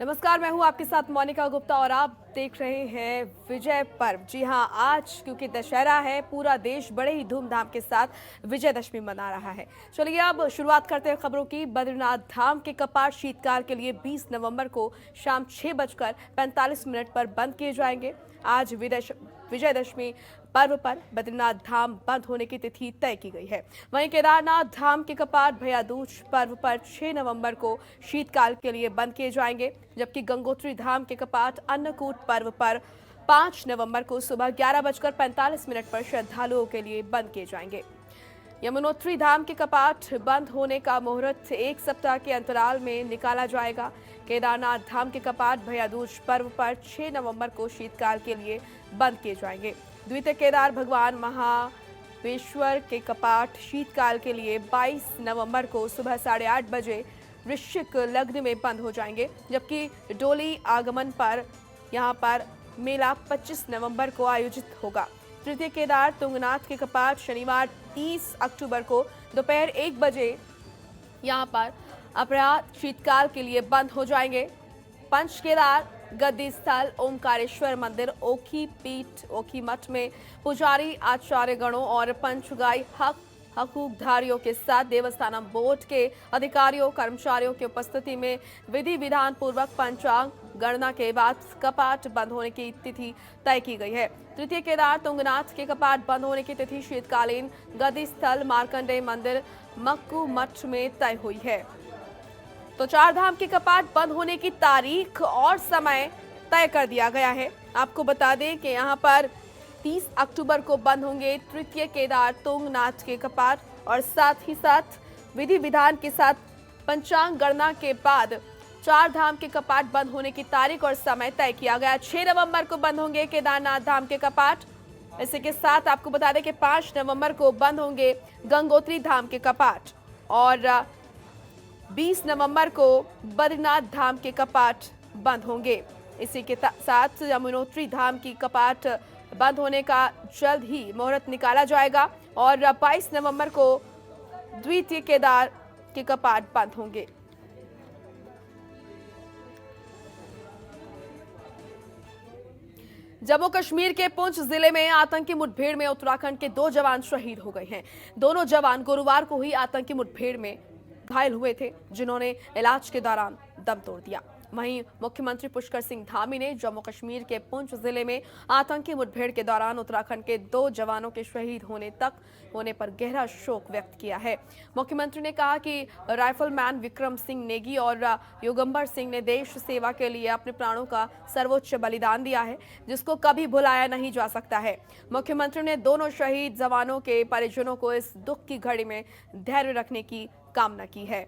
नमस्कार, मैं हूं आपके साथ मोनिका गुप्ता और आप देख रहे हैं विजय पर्व। जी हां, आज क्योंकि दशहरा है, पूरा देश बड़े ही धूमधाम के साथ विजयदशमी मना रहा है। चलिए अब शुरुआत करते हैं खबरों की। बद्रीनाथ धाम के कपाट शीतकाल के लिए 20 नवंबर को शाम 6:45 पर बंद किए जाएंगे। आज विजयदशमी पर्व पर बद्रीनाथ धाम बंद होने की तिथि तय की गई है। वहीं केदारनाथ धाम के कपाट भैया दूज पर्व पर 6 नवंबर को शीतकाल के लिए बंद किए जाएंगे, जबकि गंगोत्री धाम के कपाट अन्नकूट पर्व पर 5 नवंबर को सुबह 11:45 पर श्रद्धालुओं के लिए बंद किए जाएंगे। यमुनोत्री धाम के कपाट बंद होने का मुहूर्त 1 सप्ताह के अंतराल में निकाला जाएगा। केदारनाथ धाम के कपाट भैया दूज पर्व पर 6 नवंबर को शीतकाल के लिए बंद किए जाएंगे। द्वितीय केदार भगवान महावेश्वर के कपाट शीतकाल के लिए 22 नवंबर को सुबह 8:30 बजे वृश्चिक लग्न में बंद हो जाएंगे, जबकि डोली आगमन पर यहां पर मेला 25 नवंबर को आयोजित होगा। तृतीय केदार तुंगनाथ के कपाट शनिवार 30 अक्टूबर को दोपहर 1 बजे यहां पर अपराह्न शीतकाल के लिए बंद हो जाएंगे। पंच केदार गद्दी स्थल ओमकारेश्वर मंदिर ओखी पीठ ओखी मठ में पुजारी आचार्य गणों और पंचगाई हकूकधारियों के साथ देवस्थानम बोर्ड के अधिकारियों कर्मचारियों की उपस्थिति में विधि विधान पूर्वक पंचांग गणना के बाद कपाट बंद होने की तिथि तय की गई है। तृतीय केदार तुंगनाथ के कपाट बंद होने की तिथि शीतकालीन गद्दी स्थल मार्कंडेय मंदिर मक्कू मठ में तय हुई है। तो चार धाम के कपाट बंद होने की तारीख और समय तय कर दिया गया है। आपको बता दें कि यहां पर 30 अक्टूबर को बंद होंगे तृतीय केदार तुंगनाथ के कपाट और साथ ही साथ विधि विधान के साथ पंचांग गणना के बाद चार धाम के कपाट बंद होने की तारीख और समय तय किया गया। 6 नवंबर को बंद होंगे केदारनाथ धाम के कपाट। इसी के साथ आपको बता दें कि 5 नवंबर को बंद होंगे गंगोत्री धाम के कपाट और 20 नवंबर को बद्रीनाथ धाम के कपाट बंद होंगे। इसी के साथ यमुनोत्री धाम की कपाट बंद होने का जल्द ही मुहूर्त निकाला जाएगा और 22 नवंबर को द्वितीय केदार के कपाट बंद होंगे। जम्मू कश्मीर के पुंछ जिले में आतंकी मुठभेड़ में उत्तराखंड के 2 जवान शहीद हो गए हैं। दोनों जवान गुरुवार को ही आतंकी मुठभेड़ में घायल हुए थे, जिन्होंने इलाज के दौरान दम तोड़ दिया। वहीं मुख्यमंत्री पुष्कर सिंह धामी ने जम्मू कश्मीर के पुंछ जिले में आतंकी मुठभेड़ के दौरान उत्तराखंड के 2 जवानों के शहीद होने पर गहरा शोक व्यक्त किया है। मुख्यमंत्री ने कहा कि राइफलमैन विक्रम सिंह नेगी और योगंबर सिंह ने देश सेवा के लिए अपने प्राणों का सर्वोच्च बलिदान दिया है, जिसको कभी भुलाया नहीं जा सकता है। मुख्यमंत्री ने दोनों शहीद जवानों के परिजनों को इस दुख की घड़ी में धैर्य रखने की कामना की है।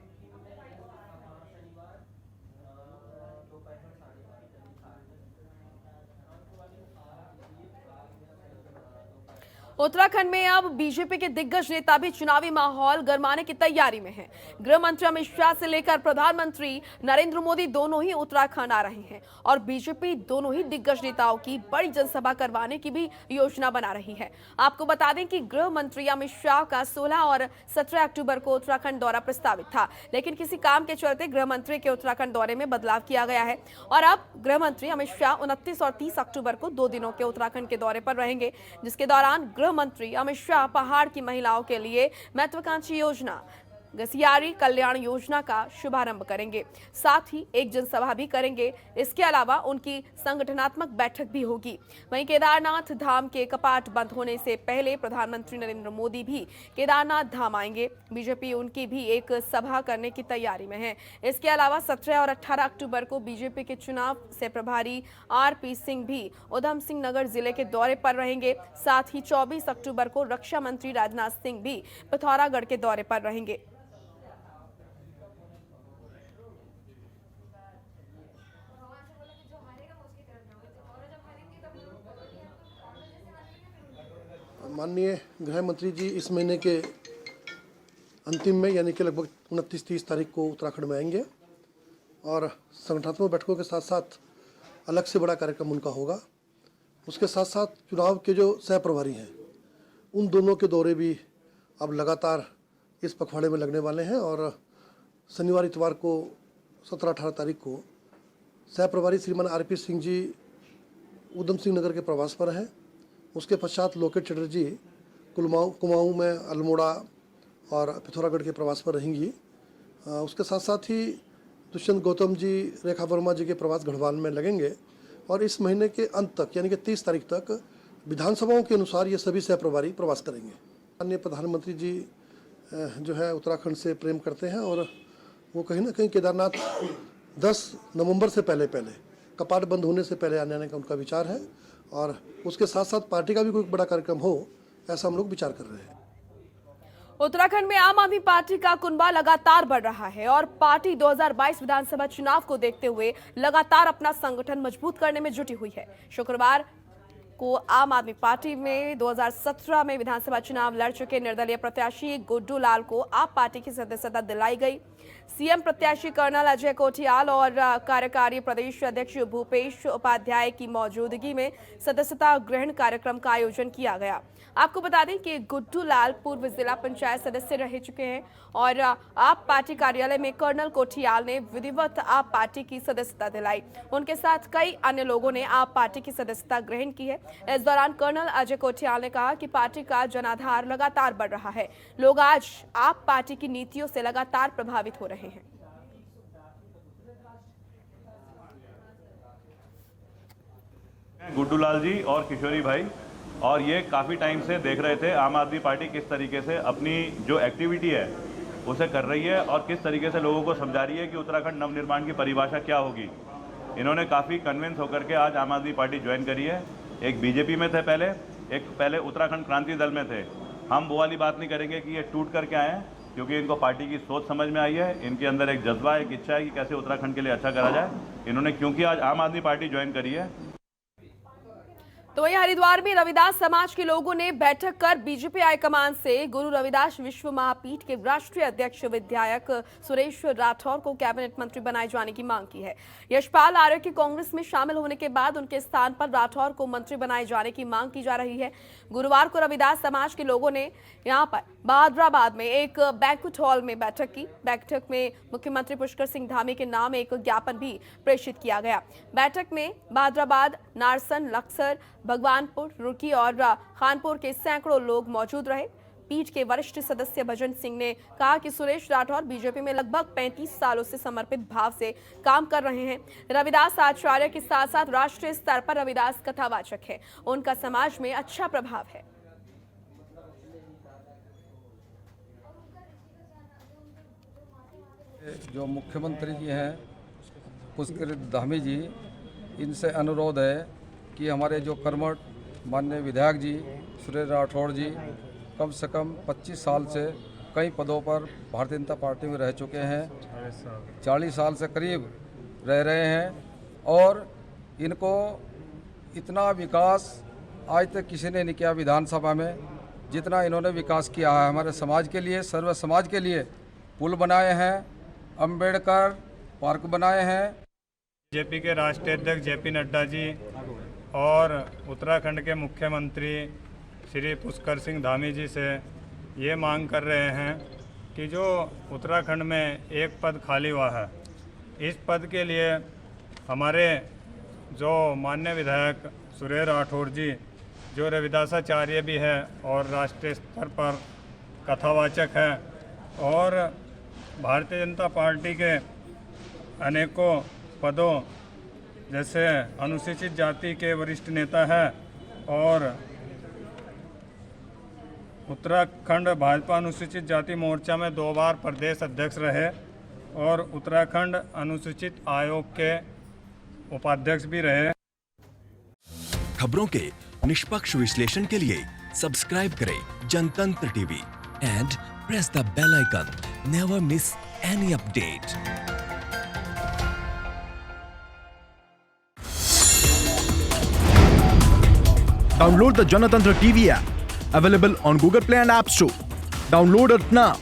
उत्तराखंड में अब बीजेपी के दिग्गज नेता भी चुनावी माहौल गरमाने की तैयारी में हैं। गृह मंत्री अमित शाह से लेकर प्रधानमंत्री नरेंद्र मोदी दोनों ही उत्तराखंड आ रहे हैं और बीजेपी दोनों ही दिग्गज नेताओं की बड़ी जनसभा करवाने की भी योजना बना रही है। आपको बता दें कि गृह मंत्री अमित शाह का 16 और 17 अक्टूबर को उत्तराखंड दौरा प्रस्तावित था, लेकिन किसी काम के चलते गृह मंत्री के उत्तराखंड दौरे में बदलाव किया गया है और अब गृह मंत्री अमित शाह 29 और 30 अक्टूबर को 2 दिनों के उत्तराखंड के दौरे पर रहेंगे, जिसके दौरान गृह मंत्री अमित शाह पहाड़ की महिलाओं के लिए महत्वाकांक्षी योजना गसियारी कल्याण योजना का शुभारंभ करेंगे। साथ ही एक जनसभा भी करेंगे। इसके अलावा उनकी संगठनात्मक बैठक भी होगी। वहीं केदारनाथ धाम के कपाट बंद होने से पहले प्रधानमंत्री नरेंद्र मोदी भी केदारनाथ धाम आएंगे। बीजेपी उनकी भी एक सभा करने की तैयारी में है। इसके अलावा 17 और 18 अक्टूबर को बीजेपी के चुनाव से प्रभारी आरपी सिंह भी उधम सिंह नगर जिले के दौरे पर रहेंगे। साथ ही 24 अक्टूबर को रक्षा मंत्री राजनाथ सिंह भी पिथौरागढ़ के दौरे पर रहेंगे। माननीय गृह मंत्री जी इस महीने के अंतिम में यानी कि लगभग 29-30 तारीख को उत्तराखंड में आएंगे और संगठनात्मक बैठकों के साथ साथ अलग से बड़ा कार्यक्रम उनका होगा। उसके साथ साथ चुनाव के जो सह प्रभारी हैं उन दोनों के दौरे भी अब लगातार इस पखवाड़े में लगने वाले हैं और शनिवार इतवार को 17-18 तारीख को सह प्रभारी श्रीमान आरपी सिंह जी उधम सिंह नगर के प्रवास पर हैं। उसके पश्चात लोकेट चटर्जी कुमाऊं में अल्मोड़ा और पिथौरागढ़ के प्रवास पर रहेंगी। उसके साथ साथ ही दुष्यंत गौतम जी, रेखा वर्मा जी के प्रवास गढ़वाल में लगेंगे और इस महीने के अंत तक यानी कि 30 तारीख तक विधानसभाओं के अनुसार ये सभी सह प्रभारी प्रवास करेंगे। माननीय प्रधानमंत्री जी जो है उत्तराखंड से प्रेम करते हैं और वो कहीं ना कहीं केदारनाथ 10 नवंबर से पहले कपाट बंद होने से पहले आने का उनका विचार है और उसके साथ साथ पार्टी का भी कोई बड़ा कार्यक्रम हो, ऐसा हम लोग विचार कर रहे हैं। उत्तराखंड में आम आदमी पार्टी का कुनबा लगातार बढ़ रहा है और पार्टी 2022 विधानसभा चुनाव को देखते हुए लगातार अपना संगठन मजबूत करने में जुटी हुई है। शुक्रवार को आम आदमी पार्टी में 2017 में विधानसभा चुनाव लड़ चुके निर्दलीय प्रत्याशी गुड्डू लाल को आप पार्टी की सदस्यता दिलाई गई। सीएम प्रत्याशी कर्नल अजय कोठियाल और कार्यकारी प्रदेश अध्यक्ष भूपेश उपाध्याय की मौजूदगी में सदस्यता ग्रहण कार्यक्रम का आयोजन किया गया। आपको बता दें कि गुड्डू लाल पूर्व जिला पंचायत सदस्य रह चुके हैं और आप पार्टी कार्यालय में कर्नल कोठियाल ने विधिवत आप पार्टी की सदस्यता दिलाई। उनके साथ कई अन्य लोगों ने आप पार्टी की सदस्यता ग्रहण की है। इस दौरान कर्नल अजय कोठियाल ने कहा कि पार्टी का जनाधार लगातार बढ़ रहा है। लोग आज आप पार्टी की नीतियों से लगातार प्रभावित हो रहे हैं। गुड्डू लाल जी और किशोरी भाई, और ये काफ़ी टाइम से देख रहे थे आम आदमी पार्टी किस तरीके से अपनी जो एक्टिविटी है उसे कर रही है और किस तरीके से लोगों को समझा रही है कि उत्तराखंड नवनिर्माण की परिभाषा क्या होगी। इन्होंने काफ़ी कन्विंस होकर के आज आम आदमी पार्टी ज्वाइन करी है। एक बीजेपी में थे पहले उत्तराखंड क्रांति दल में थे। हम वो वाली बात नहीं करेंगे कि ये टूट करके आए हैं, क्योंकि इनको पार्टी की सोच समझ में आई है। इनके अंदर एक जज्बा, एक इच्छा है कि कैसे उत्तराखंड के लिए अच्छा करा जाए। इन्होंने क्योंकि आज आम आदमी पार्टी ज्वाइन करी है। तो वहीं हरिद्वार में रविदास समाज के लोगों ने बैठक कर बीजेपी हाईकमान से गुरु रविदास विश्व महापीठ के राष्ट्रीय अध्यक्ष विधायक सुरेश राठौर को कैबिनेट मंत्री बनाए जाने की मांग की है। यशपाल आर्य के कांग्रेस में शामिल होने के बाद उनके स्थान पर राठौर को मंत्री बनाए जाने की मांग की जा रही है। गुरुवार को रविदास समाज के लोगों ने यहां पर बहादुराबाद में एक बैंक्वेट हॉल में बैठक की। बैठक में मुख्यमंत्री पुष्कर सिंह धामी के नाम एक ज्ञापन भी प्रेषित किया गया। बैठक में बहादुराबाद, नारसन, लक्सर, भगवानपुर, रुड़की और खानपुर के सैकड़ों लोग मौजूद रहे। पीठ के वरिष्ठ सदस्य भजन सिंह ने कहा कि सुरेश राठौर बीजेपी में लगभग 35 सालों से समर्पित भाव से काम कर रहे हैं। रविदास आचार्य के साथ साथ राष्ट्रीय स्तर पर रविदास कथावाचक है। उनका समाज में अच्छा प्रभाव है। जो मुख्यमंत्री जी हैं पुष्कर धामी जी, इनसे अनुरोध है कि हमारे जो कर्मठ माननीय विधायक जी सुरेश राठौर जी कम से कम 25 साल से कई पदों पर भारतीय जनता पार्टी में रह चुके हैं, 40 साल से करीब रह रहे हैं और इनको इतना विकास आज तक किसी ने नहीं किया विधानसभा में जितना इन्होंने विकास किया है। हमारे समाज के लिए, सर्व समाज के लिए पुल बनाए हैं, अंबेडकर पार्क बनाए हैं। बीजेपी के राष्ट्रीय अध्यक्ष जेपी नड्डा जी और उत्तराखंड के मुख्यमंत्री श्री पुष्कर सिंह धामी जी से ये मांग कर रहे हैं कि जो उत्तराखंड में एक पद खाली हुआ है, इस पद के लिए हमारे जो माननीय विधायक सुरेश राठौर जी, जो रविदासाचार्य भी है और राष्ट्रीय स्तर पर कथावाचक है और भारतीय जनता पार्टी के अनेकों पदों जैसे अनुसूचित जाति के वरिष्ठ नेता है और उत्तराखंड भाजपा अनुसूचित जाति मोर्चा में 2 बार प्रदेश अध्यक्ष रहे और उत्तराखंड अनुसूचित आयोग के उपाध्यक्ष भी रहे। खबरों के निष्पक्ष विश्लेषण के लिए सब्सक्राइब करें Janatantra TV and press the bell icon. Never miss any update. Download the Janatantra TV app, available on Google Play and App Store. Download it now.